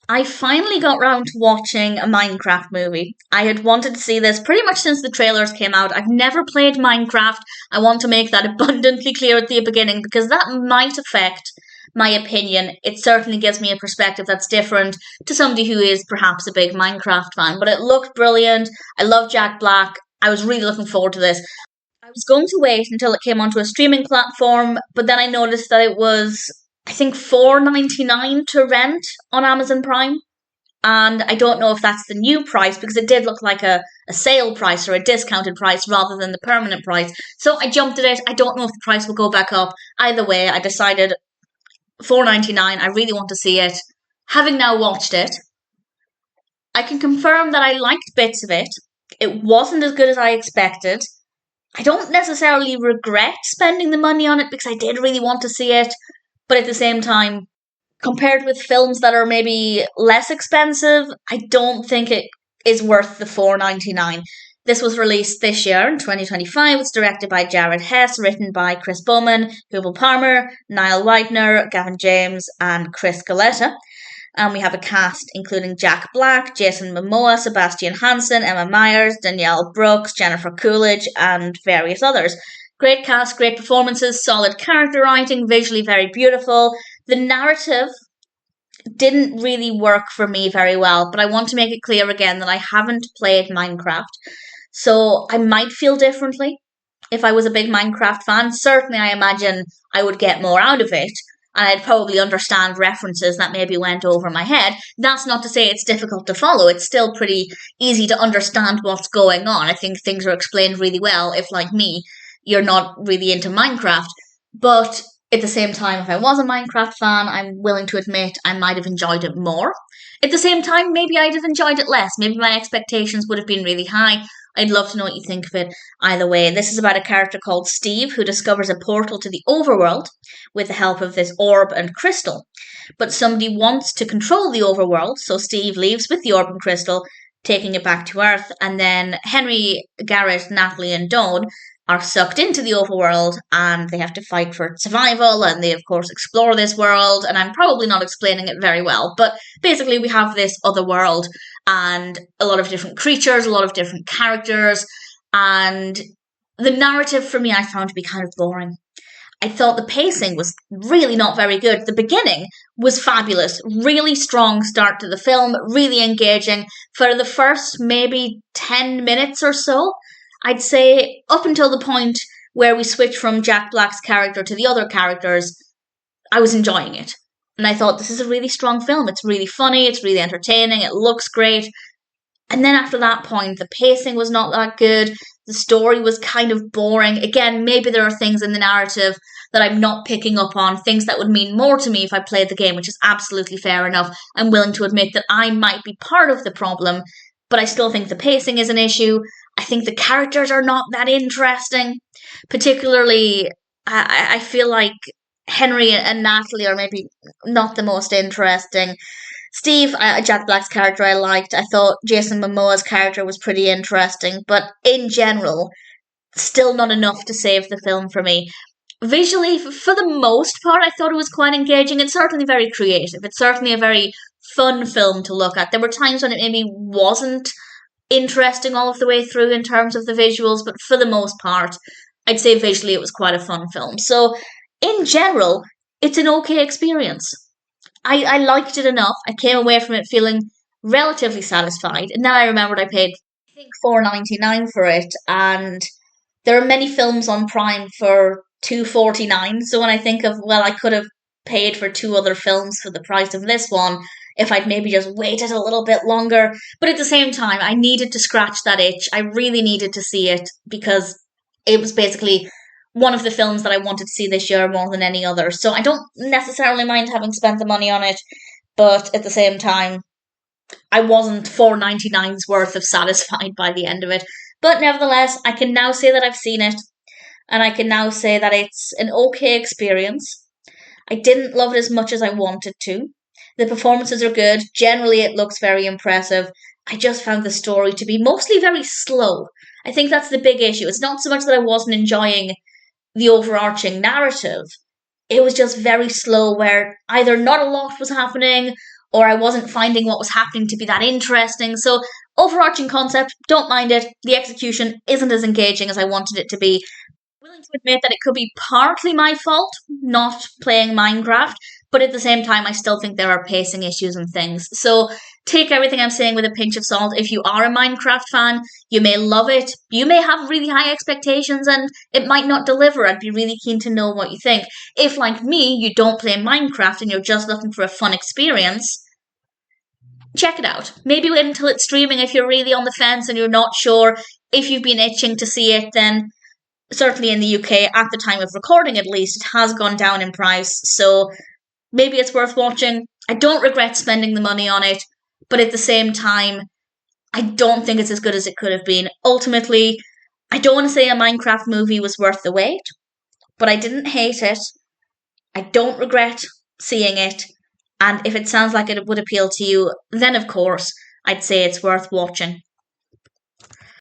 I finally got round to watching a Minecraft movie. I had wanted to see this pretty much since the trailers came out. I've never played Minecraft. I want to make that abundantly clear at the beginning because that might affect my opinion. It certainly gives me a perspective that's different to somebody who is perhaps a big Minecraft fan. But it looked brilliant. I love Jack Black. I was really looking forward to this. I was going to wait until it came onto a streaming platform, but then I noticed that it was, I think, $4.99 to rent on Amazon Prime. And I don't know if that's the new price because it did look like a sale price or a discounted price rather than the permanent price. So I jumped at it. I don't know if the price will go back up. Either way, I decided $4.99. I really want to see it. Having now watched it, I can confirm that I liked bits of it. It wasn't as good as I expected. I don't necessarily regret spending the money on it because I did really want to see it, but at the same time, compared with films that are maybe less expensive, I don't think it is worth the $4.99. This was released this year in 2025. It's directed by Jared Hess, written by Chris Bowman, Hubel Palmer, Niall Widener, Gavin James, and Chris Galetta. And we have a cast including Jack Black, Jason Momoa, Sebastian Hansen, Emma Myers, Danielle Brooks, Jennifer Coolidge, and various others. Great cast, great performances, solid character writing, visually very beautiful. The narrative didn't really work for me very well, but I want to make it clear again that I haven't played Minecraft, so I might feel differently if I was a big Minecraft fan. Certainly, I imagine I would get more out of it, and I'd probably understand references that maybe went over my head. That's not to say it's difficult to follow. It's still pretty easy to understand what's going on. I think things are explained really well if, like me, you're not really into Minecraft. But at the same time, if I was a Minecraft fan, I'm willing to admit I might have enjoyed it more. At the same time, maybe I'd have enjoyed it less. Maybe my expectations would have been really high. I'd love to know what you think of it either way. This is about a character called Steve who discovers a portal to the overworld with the help of this orb and crystal. But somebody wants to control the overworld, so Steve leaves with the orb and crystal, taking it back to Earth, and then Henry, Garrett, Natalie, and Dawn are sucked into the overworld and they have to fight for survival, and they of course explore this world, and I'm probably not explaining it very well, but basically we have this other world and a lot of different creatures, a lot of different characters, and the narrative for me I found to be kind of boring. I thought the pacing was really not very good. The beginning was fabulous, really strong start to the film, really engaging. For the first maybe 10 minutes or so, I'd say up until the point where we switch from Jack Black's character to the other characters, I was enjoying it. And I thought, this is a really strong film. It's really funny, it's really entertaining, it looks great. And then after that point, the pacing was not that good. The story was kind of boring. Again, maybe there are things in the narrative that I'm not picking up on, things that would mean more to me if I played the game, which is absolutely fair enough. I'm willing to admit that I might be part of the problem, but I still think the pacing is an issue. I think the characters are not that interesting. Particularly, I feel like Henry and Natalie are maybe not the most interesting. Steve, Jack Black's character, I liked. I thought Jason Momoa's character was pretty interesting, but in general, still not enough to save the film for me. Visually, for the most part, I thought it was quite engaging. It's certainly very creative. It's certainly a very fun film to look at. There were times when it maybe wasn't interesting all of the way through in terms of the visuals, but for the most part, I'd say visually it was quite a fun film. So, in general, it's an okay experience. I liked it enough. I came away from it feeling relatively satisfied. And then I remembered I paid, I think, $4.99 for it. And there are many films on Prime for $2.49. So when I think of, well, I could have paid for two other films for the price of this one if I'd maybe just waited a little bit longer. But at the same time, I needed to scratch that itch. I really needed to see it because it was basically one of the films that I wanted to see this year more than any other. So I don't necessarily mind having spent the money on it, but at the same time, I wasn't $4.99's worth of satisfied by the end of it. But nevertheless, I can now say that I've seen it, and I can now say that it's an okay experience. I didn't love it as much as I wanted to. The performances are good. Generally, it looks very impressive. I just found the story to be mostly very slow. I think that's the big issue. It's not so much that I wasn't enjoying the overarching narrative. It was just very slow, where either not a lot was happening, or I wasn't finding what was happening to be that interesting. So, overarching concept, don't mind it. The execution isn't as engaging as I wanted it to be. Willing to admit that it could be partly my fault not playing Minecraft, but at the same time, I still think there are pacing issues and things. So take everything I'm saying with a pinch of salt. If you are a Minecraft fan, you may love it. You may have really high expectations and it might not deliver. I'd be really keen to know what you think. If, like me, you don't play Minecraft and you're just looking for a fun experience, check it out. Maybe wait until it's streaming if you're really on the fence and you're not sure. If you've been itching to see it, then certainly in the UK, at the time of recording at least, it has gone down in price. So maybe it's worth watching. I don't regret spending the money on it, but at the same time, I don't think it's as good as it could have been. Ultimately, I don't want to say a Minecraft movie was worth the wait, but I didn't hate it. I don't regret seeing it. And if it sounds like it would appeal to you, then of course, I'd say it's worth watching.